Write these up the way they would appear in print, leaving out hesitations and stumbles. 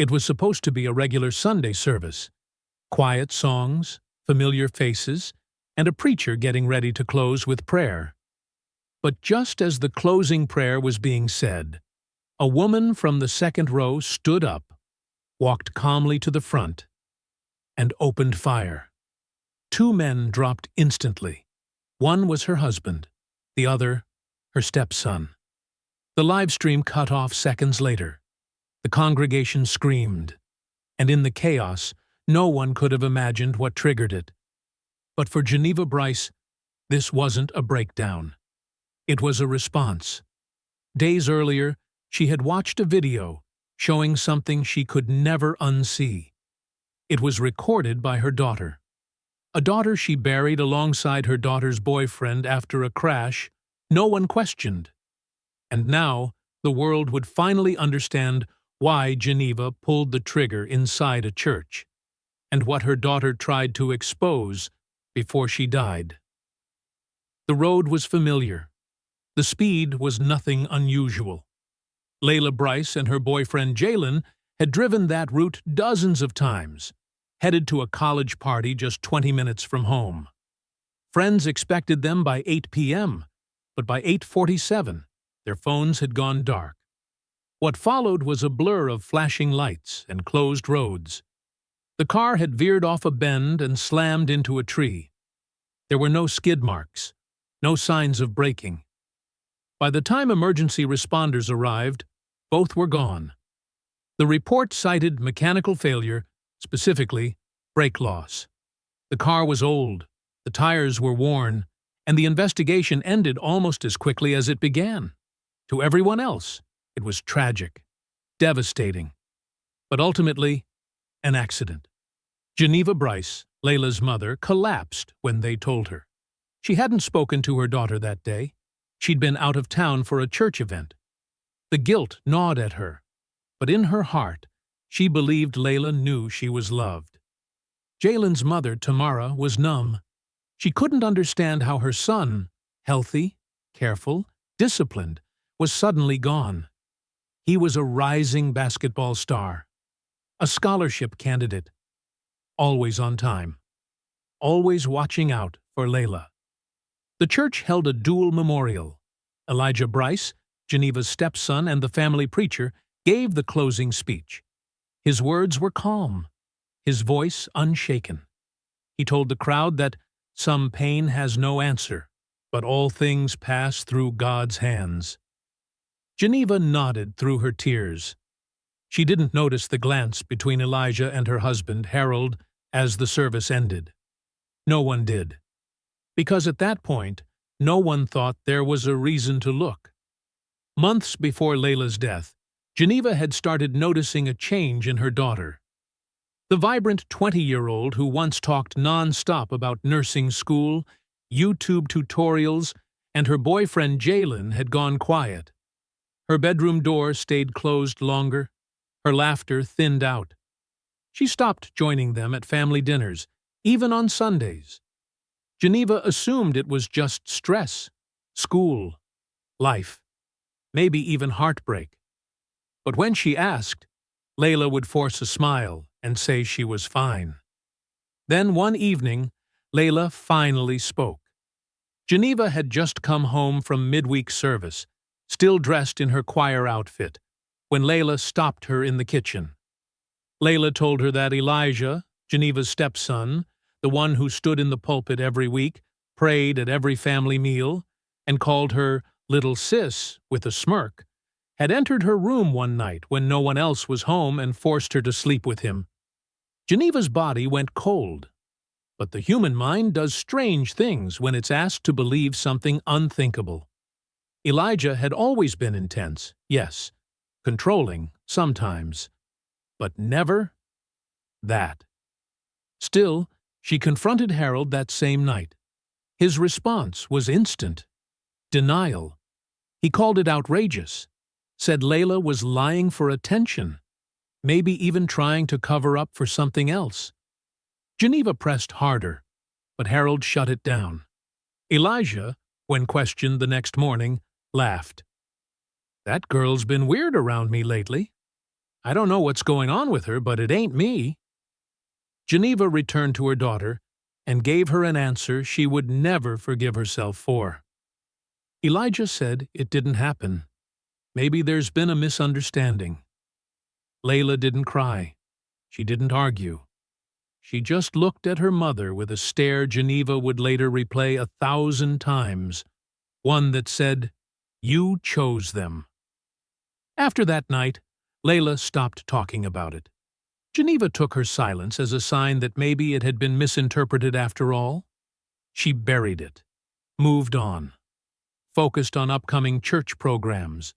It was supposed to be a regular Sunday service. Quiet songs, familiar faces, and a preacher getting ready to close with prayer. But just as the closing prayer was being said, a woman from the second row stood up, walked calmly to the front, and opened fire. 2 men dropped instantly. One was her husband, the other, her stepson. The live stream cut off seconds later. The congregation screamed, and in the chaos, no one could have imagined what triggered it. But for Geneva Bryce, this wasn't a breakdown. It was a response. Days earlier, she had watched a video showing something she could never unsee. It was recorded by her daughter. A daughter she buried alongside her daughter's boyfriend after a crash no one questioned. And now, the world would finally understand why Geneva pulled the trigger inside a church, and what her daughter tried to expose before she died. The road was familiar. The speed was nothing unusual. Layla Bryce and her boyfriend Jalen had driven that route dozens of times, headed to a college party just 20 minutes from home. Friends expected them by 8 p.m., but by 8:47, their phones had gone dark. What followed was a blur of flashing lights and closed roads. The car had veered off a bend and slammed into a tree. There were no skid marks, no signs of braking. By the time emergency responders arrived, both were gone. The report cited mechanical failure, specifically brake loss. The car was old, the tires were worn, and the investigation ended almost as quickly as it began. To everyone else, it was tragic, devastating, but ultimately, an accident. Geneva Bryce, Layla's mother, collapsed when they told her. She hadn't spoken to her daughter that day. She'd been out of town for a church event. The guilt gnawed at her, but in her heart, she believed Layla knew she was loved. Jalen's mother, Tamara, was numb. She couldn't understand how her son, healthy, careful, disciplined, was suddenly gone. He was a rising basketball star, a scholarship candidate, always on time, always watching out for Layla. The church held a dual memorial. Elijah Bryce, Geneva's stepson and the family preacher, gave the closing speech. His words were calm, his voice unshaken. He told the crowd that some pain has no answer, but all things pass through God's hands. Geneva nodded through her tears. She didn't notice the glance between Elijah and her husband, Harold, as the service ended. No one did. Because at that point, no one thought there was a reason to look. Months before Layla's death, Geneva had started noticing a change in her daughter. The vibrant 20-year-old who once talked non-stop about nursing school, YouTube tutorials, and her boyfriend Jalen had gone quiet. Her bedroom door stayed closed longer. Her laughter thinned out. She stopped joining them at family dinners, even on Sundays. Geneva assumed it was just stress, school, life, maybe even heartbreak. But when she asked, Layla would force a smile and say she was fine. Then one evening, Layla finally spoke. Geneva had just come home from midweek service, still dressed in her choir outfit, when Layla stopped her in the kitchen. Layla told her that Elijah, Geneva's stepson, the one who stood in the pulpit every week, prayed at every family meal, and called her little sis with a smirk, had entered her room one night when no one else was home and forced her to sleep with him. Geneva's body went cold. But the human mind does strange things when it's asked to believe something unthinkable. Elijah had always been intense, yes, controlling sometimes, but never that. Still, she confronted Harold that same night. His response was instant. Denial. He called it outrageous, said Layla was lying for attention, maybe even trying to cover up for something else. Geneva pressed harder, but Harold shut it down. Elijah, when questioned the next morning, laughed. "That girl's been weird around me lately." I don't know what's going on with her, but it ain't me." Geneva returned to her daughter and gave her an answer she would never forgive herself for. Elijah said it didn't happen. Maybe there's been a misunderstanding. Layla didn't cry. She didn't argue. She just looked at her mother with a stare Geneva would later replay 1,000 times, one that said, "You chose them." After that night, Layla stopped talking about it. Geneva took her silence as a sign that maybe it had been misinterpreted after all. She buried it, moved on, focused on upcoming church programs,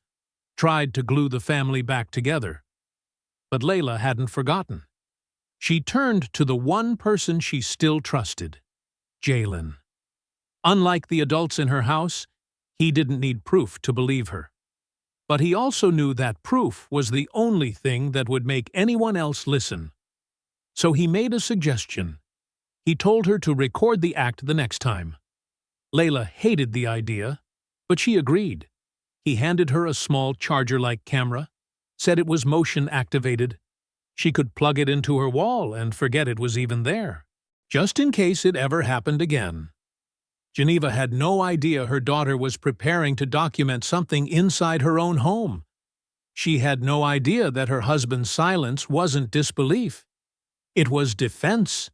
tried to glue the family back together. But Layla hadn't forgotten. She turned to the one person she still trusted, Jalen. Unlike the adults in her house, he didn't need proof to believe her. But he also knew that proof was the only thing that would make anyone else listen. So he made a suggestion. He told her to record the act the next time. Layla hated the idea, but she agreed. He handed her a small charger-like camera, said it was motion-activated. She could plug it into her wall and forget it was even there, just in case it ever happened again. Geneva had no idea her daughter was preparing to document something inside her own home. She had no idea that her husband's silence wasn't disbelief. It was defense.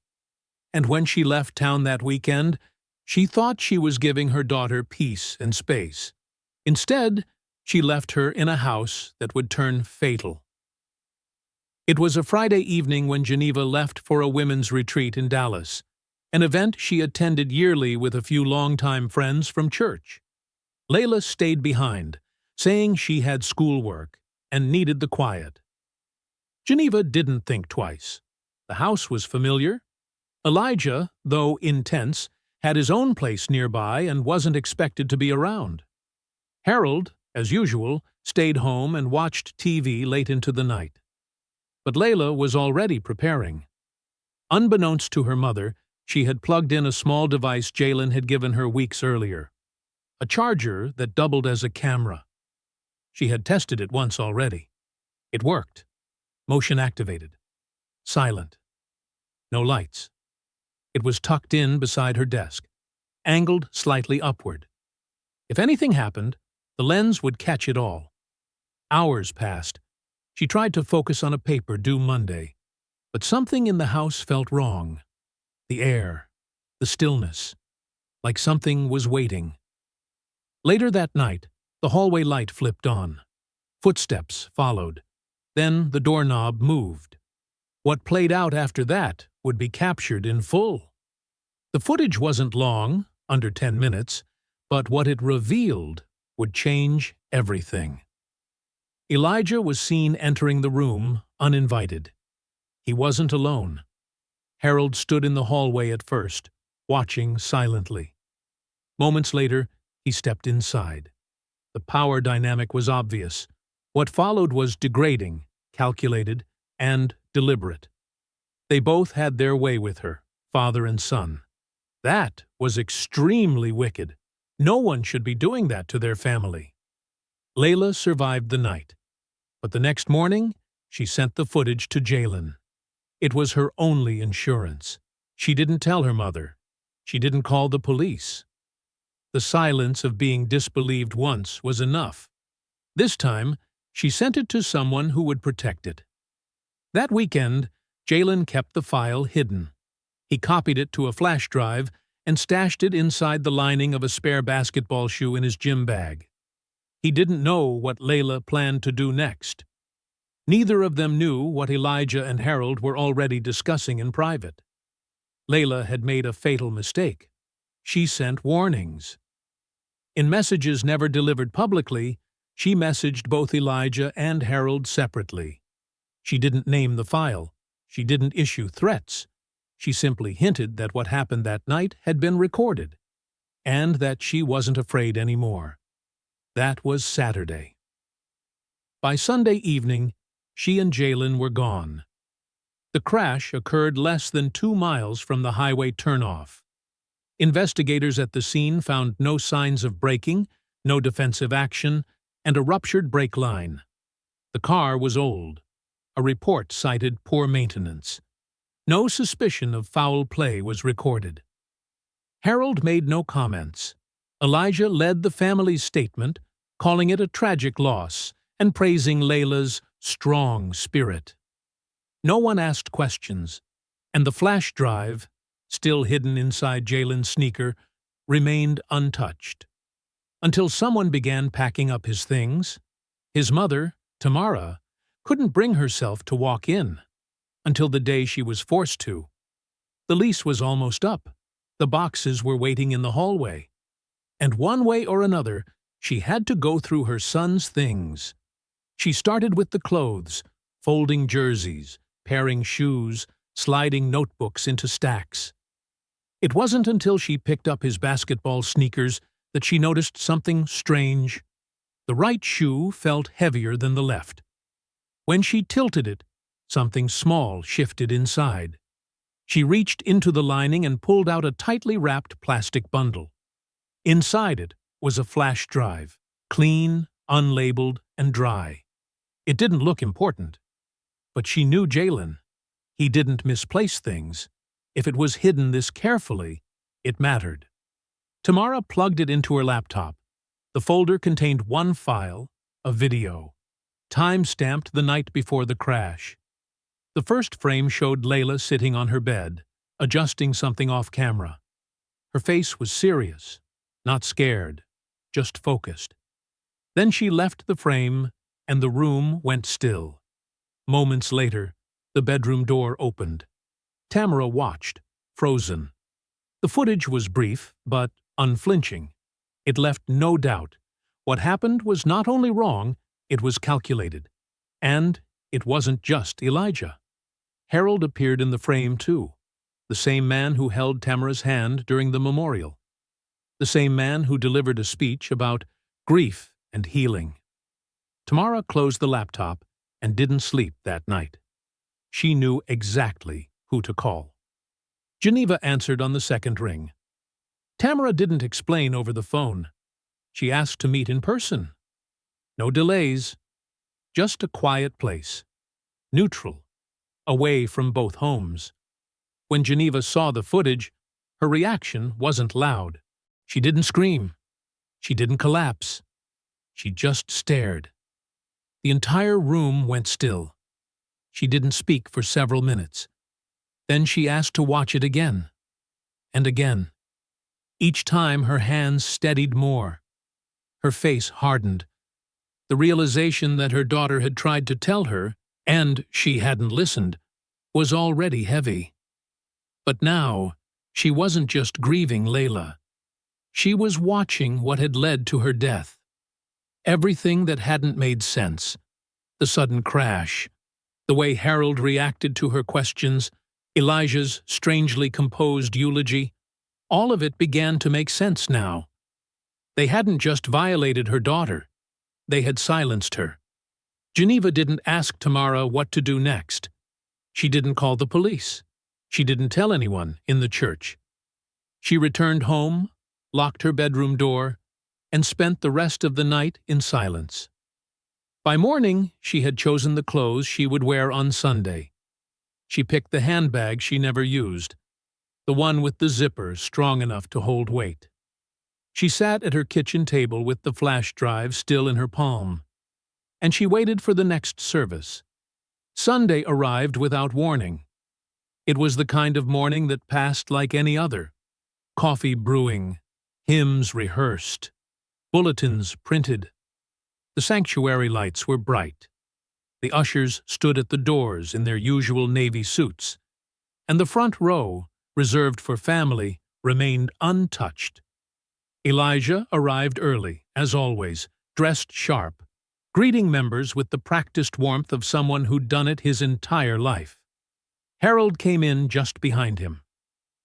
And when she left town that weekend, she thought she was giving her daughter peace and space. Instead, she left her in a house that would turn fatal. It was a Friday evening when Geneva left for a women's retreat in Dallas, an event she attended yearly with a few longtime friends from church. Layla stayed behind, saying she had schoolwork and needed the quiet. Geneva didn't think twice. The house was familiar. Elijah, though intense, had his own place nearby and wasn't expected to be around. Harold, as usual, stayed home and watched TV late into the night. But Layla was already preparing. Unbeknownst to her mother, she had plugged in a small device Jalen had given her weeks earlier, a charger that doubled as a camera. She had tested it once already. It worked. Motion activated. Silent. No lights. It was tucked in beside her desk, angled slightly upward. If anything happened, the lens would catch it all. Hours passed. She tried to focus on a paper due Monday, but something in the house felt wrong. The air, the stillness, like something was waiting. Later that night, the hallway light flipped on. Footsteps followed. Then the doorknob moved. What played out after that would be captured in full. The footage wasn't long, under 10 minutes, but what it revealed would change everything. Elijah was seen entering the room, uninvited. He wasn't alone. Harold stood in the hallway at first, watching silently. Moments later, he stepped inside. The power dynamic was obvious. What followed was degrading, calculated, and deliberate. They both had their way with her, father and son. That was extremely wicked. No one should be doing that to their family. Layla survived the night, but the next morning, she sent the footage to Jalen. It was her only insurance. She didn't tell her mother. She didn't call the police. The silence of being disbelieved once was enough. This time, she sent it to someone who would protect it. That weekend, Jalen kept the file hidden. He copied it to a flash drive and stashed it inside the lining of a spare basketball shoe in his gym bag. He didn't know what Layla planned to do next. Neither of them knew what Elijah and Harold were already discussing in private. Layla had made a fatal mistake. She sent warnings. In messages never delivered publicly, she messaged both Elijah and Harold separately. She didn't name the file. She didn't issue threats. She simply hinted that what happened that night had been recorded, and that she wasn't afraid anymore. That was Saturday. By Sunday evening, she and Jalen were gone. The crash occurred less than 2 miles from the highway turnoff. Investigators at the scene found no signs of braking, no defensive action, and a ruptured brake line. The car was old. A report cited poor maintenance. No suspicion of foul play was recorded. Harold made no comments. Elijah led the family's statement, calling it a tragic loss and praising Layla's strong spirit. No one asked questions, and the flash drive, still hidden inside Jalen's sneaker, remained untouched. Until someone began packing up his things. His mother, Tamara, couldn't bring herself to walk in, until the day she was forced to. The lease was almost up. The boxes were waiting in the hallway. And one way or another, she had to go through her son's things. She started with the clothes, folding jerseys, pairing shoes, sliding notebooks into stacks. It wasn't until she picked up his basketball sneakers that she noticed something strange. The right shoe felt heavier than the left. When she tilted it, something small shifted inside. She reached into the lining and pulled out a tightly wrapped plastic bundle. Inside it was a flash drive, clean, unlabeled, and dry. It didn't look important. But she knew Jalen. He didn't misplace things. If it was hidden this carefully, it mattered. Tamara plugged it into her laptop. The folder contained one file, a video, time-stamped the night before the crash. The first frame showed Layla sitting on her bed, adjusting something off camera. Her face was serious, not scared, just focused. Then she left the frame, and the room went still. Moments later, the bedroom door opened. Tamara watched, frozen. The footage was brief, but unflinching. It left no doubt. What happened was not only wrong, it was calculated. And it wasn't just Elijah. Harold appeared in the frame too, the same man who held Tamara's hand during the memorial, the same man who delivered a speech about grief and healing. Tamara closed the laptop and didn't sleep that night. She knew exactly who to call. Geneva answered on the second ring. Tamara didn't explain over the phone. She asked to meet in person. No delays, just a quiet place, neutral, away from both homes. When Geneva saw the footage, her reaction wasn't loud. She didn't scream. She didn't collapse. She just stared. The entire room went still. She didn't speak for several minutes. Then she asked to watch it again. And again. Each time her hands steadied more. Her face hardened. The realization that her daughter had tried to tell her, and she hadn't listened, was already heavy. But now, she wasn't just grieving Layla. She was watching what had led to her death. Everything that hadn't made sense. The sudden crash. The way Harold reacted to her questions. Elijah's strangely composed eulogy. All of it began to make sense now. They hadn't just violated her daughter. They had silenced her. Geneva didn't ask Tamara what to do next. She didn't call the police. She didn't tell anyone in the church. She returned home, locked her bedroom door, and spent the rest of the night in silence. By morning, she had chosen the clothes she would wear on Sunday. She picked the handbag she never used, the one with the zipper strong enough to hold weight. She sat at her kitchen table with the flash drive still in her palm, and she waited for the next service. Sunday arrived without warning. It was the kind of morning that passed like any other. Coffee brewing, hymns rehearsed, bulletins printed. The sanctuary lights were bright. The ushers stood at the doors in their usual navy suits, and the front row, reserved for family, remained untouched. Elijah arrived early, as always, dressed sharp, greeting members with the practiced warmth of someone who'd done it his entire life. Harold came in just behind him.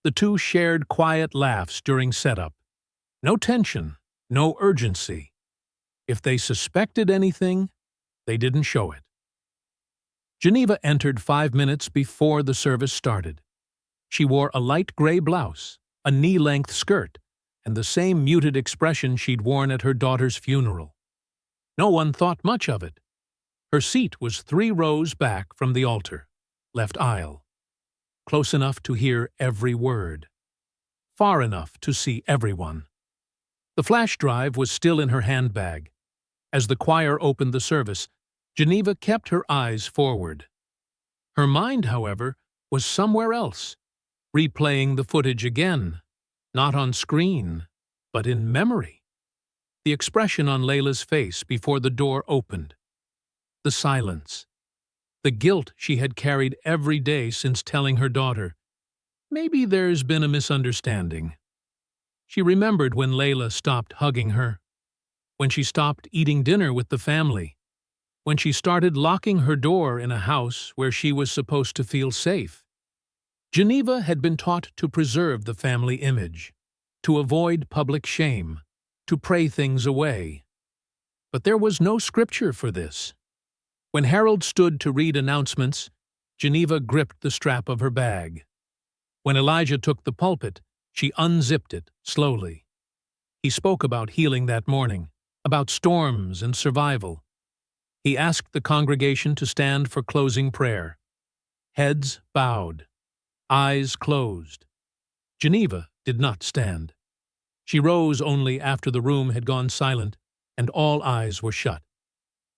The two shared quiet laughs during setup. No tension, no urgency. If they suspected anything, they didn't show it. Geneva entered 5 minutes before the service started. She wore a light gray blouse, a knee-length skirt, and the same muted expression she'd worn at her daughter's funeral. No one thought much of it. Her seat was 3 rows back from the altar, left aisle, close enough to hear every word, far enough to see everyone. The flash drive was still in her handbag. As the choir opened the service, Geneva kept her eyes forward. Her mind, however, was somewhere else, replaying the footage again, not on screen, but in memory. The expression on Layla's face before the door opened, the silence, the guilt she had carried every day since telling her daughter, "Maybe there's been a misunderstanding." She remembered when Layla stopped hugging her, when she stopped eating dinner with the family, when she started locking her door in a house where she was supposed to feel safe. Geneva had been taught to preserve the family image, to avoid public shame, to pray things away. But there was no scripture for this. When Harold stood to read announcements, Geneva gripped the strap of her bag. When Elijah took the pulpit, she unzipped it slowly. He spoke about healing that morning, about storms and survival. He asked the congregation to stand for closing prayer. Heads bowed, eyes closed. Geneva did not stand. She rose only after the room had gone silent and all eyes were shut.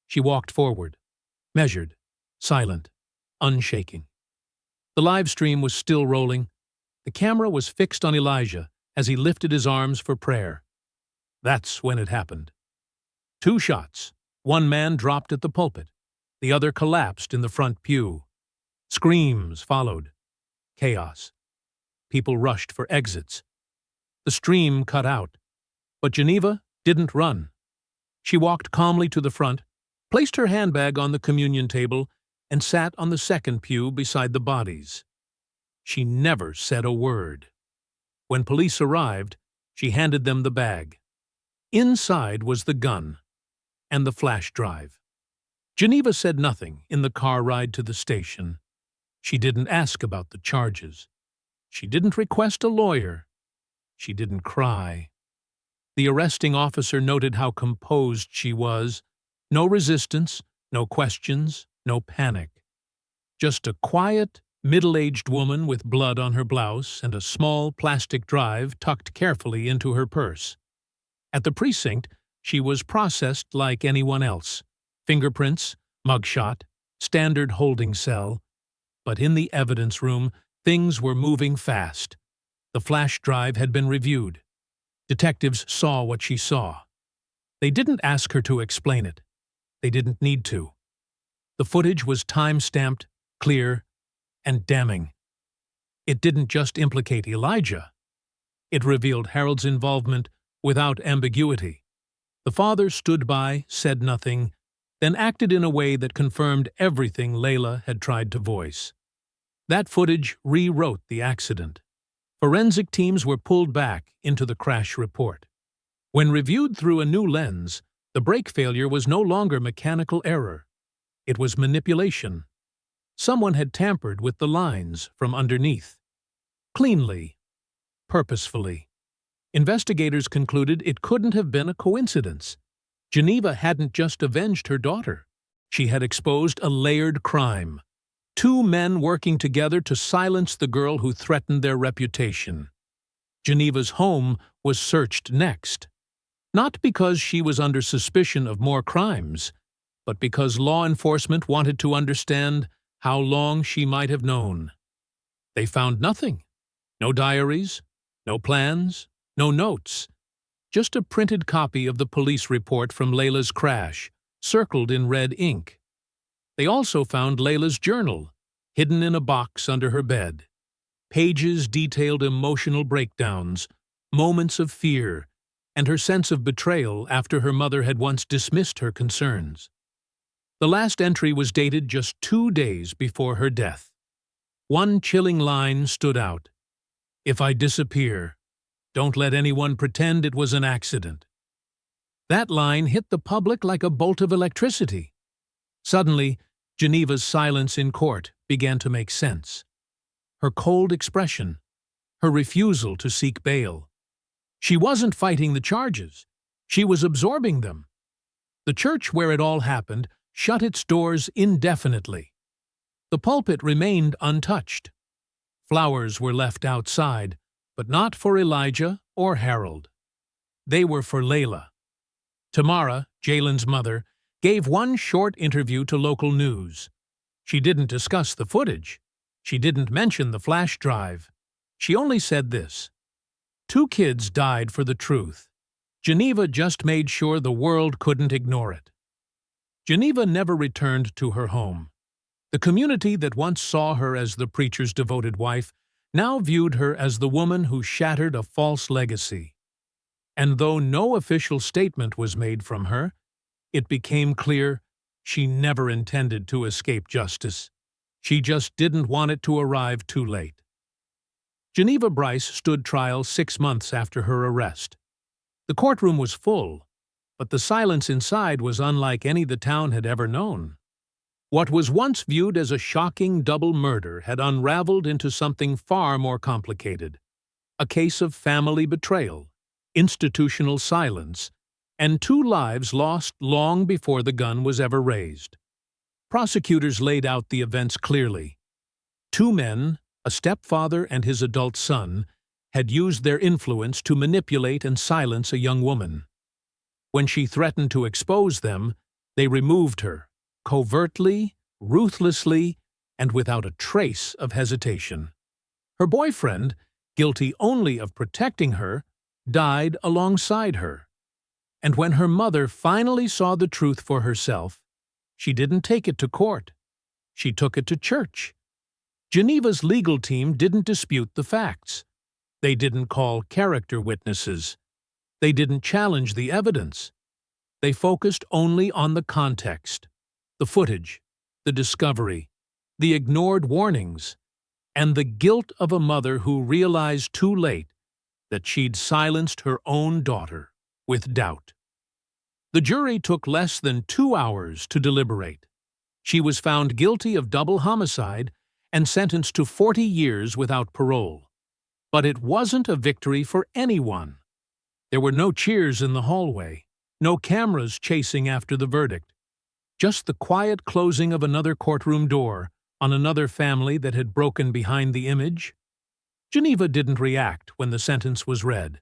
She walked forward, measured, silent, unshaking. The live stream was still rolling. The camera was fixed on Elijah as he lifted his arms for prayer. That's when it happened. 2 shots. One man dropped at the pulpit. The other collapsed in the front pew. Screams followed. Chaos. People rushed for exits. The stream cut out. But Geneva didn't run. She walked calmly to the front, placed her handbag on the communion table, and sat on the second pew beside the bodies. She never said a word. When police arrived, she handed them the bag. Inside was the gun and the flash drive. Geneva said nothing in the car ride to the station. She didn't ask about the charges. She didn't request a lawyer. She didn't cry. The arresting officer noted how composed she was. No resistance, no questions, no panic. Just a quiet, middle-aged woman with blood on her blouse and a small plastic drive tucked carefully into her purse. At the precinct, she was processed like anyone else. Fingerprints, mugshot, standard holding cell. But in the evidence room, things were moving fast. The flash drive had been reviewed. Detectives saw what she saw. They didn't ask her to explain it. They didn't need to. The footage was time-stamped, clear, and damning. It didn't just implicate Elijah. It revealed Harold's involvement without ambiguity. The father stood by, said nothing, then acted in a way that confirmed everything Layla had tried to voice. That footage rewrote the accident. Forensic teams were pulled back into the crash report. When reviewed through a new lens, the brake failure was no longer mechanical error. It was manipulation. Someone had tampered with the lines from underneath. Cleanly, purposefully. Investigators concluded it couldn't have been a coincidence. Geneva hadn't just avenged her daughter. She had exposed a layered crime. 2 men working together to silence the girl who threatened their reputation. Geneva's home was searched next. Not because she was under suspicion of more crimes, but because law enforcement wanted to understand how long she might have known. They found nothing. No diaries, no plans, no notes. Just a printed copy of the police report from Layla's crash, circled in red ink. They also found Layla's journal, hidden in a box under her bed. Pages detailed emotional breakdowns, moments of fear, and her sense of betrayal after her mother had once dismissed her concerns. The last entry was dated just 2 days before her death. One chilling line stood out. "If I disappear, don't let anyone pretend it was an accident." That line hit the public like a bolt of electricity. Suddenly, Geneva's silence in court began to make sense. Her cold expression, her refusal to seek bail. She wasn't fighting the charges. She was absorbing them. The church where it all happened shut its doors indefinitely. The pulpit remained untouched. Flowers were left outside, but not for Elijah or Harold. They were for Layla. Tamara, Jalen's mother, gave one short interview to local news. She didn't discuss the footage. She didn't mention the flash drive. She only said this: 2 kids died for the truth. Geneva just made sure the world couldn't ignore it. Geneva never returned to her home. The community that once saw her as the preacher's devoted wife now viewed her as the woman who shattered a false legacy. And though no official statement was made from her, it became clear she never intended to escape justice. She just didn't want it to arrive too late. Geneva Bryce stood trial 6 months after her arrest. The courtroom was full, but the silence inside was unlike any the town had ever known. What was once viewed as a shocking double murder had unraveled into something far more complicated: a case of family betrayal, institutional silence, and 2 lives lost long before the gun was ever raised. Prosecutors laid out the events clearly. 2 men, a stepfather and his adult son, had used their influence to manipulate and silence a young woman. When she threatened to expose them, they removed her, covertly, ruthlessly, and without a trace of hesitation. Her boyfriend, guilty only of protecting her, died alongside her. And when her mother finally saw the truth for herself, she didn't take it to court. She took it to church. Geneva's legal team didn't dispute the facts. They didn't call character witnesses. They didn't challenge the evidence. They focused only on the context, the footage, the discovery, the ignored warnings, and the guilt of a mother who realized too late that she'd silenced her own daughter with doubt. The jury took less than 2 hours to deliberate. She was found guilty of double homicide and sentenced to 40 years without parole. But it wasn't a victory for anyone. There were no cheers in the hallway, no cameras chasing after the verdict. Just the quiet closing of another courtroom door on another family that had broken behind the image. Geneva didn't react when the sentence was read.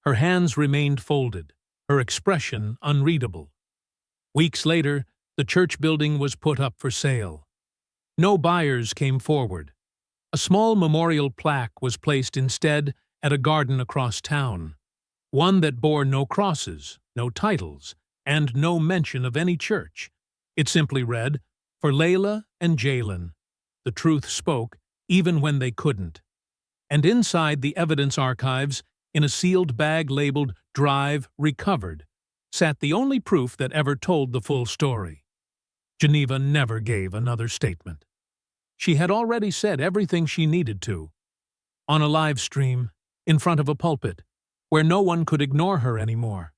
Her hands remained folded, her expression unreadable. Weeks later, the church building was put up for sale. No buyers came forward. A small memorial plaque was placed instead at a garden across town, one that bore no crosses, no titles, and no mention of any church. It simply read, "For Layla and Jalen, the truth spoke even when they couldn't." And inside the evidence archives, in a sealed bag labeled "Drive Recovered," sat the only proof that ever told the full story. Geneva never gave another statement. She had already said everything she needed to. On a live stream, in front of a pulpit, where no one could ignore her anymore.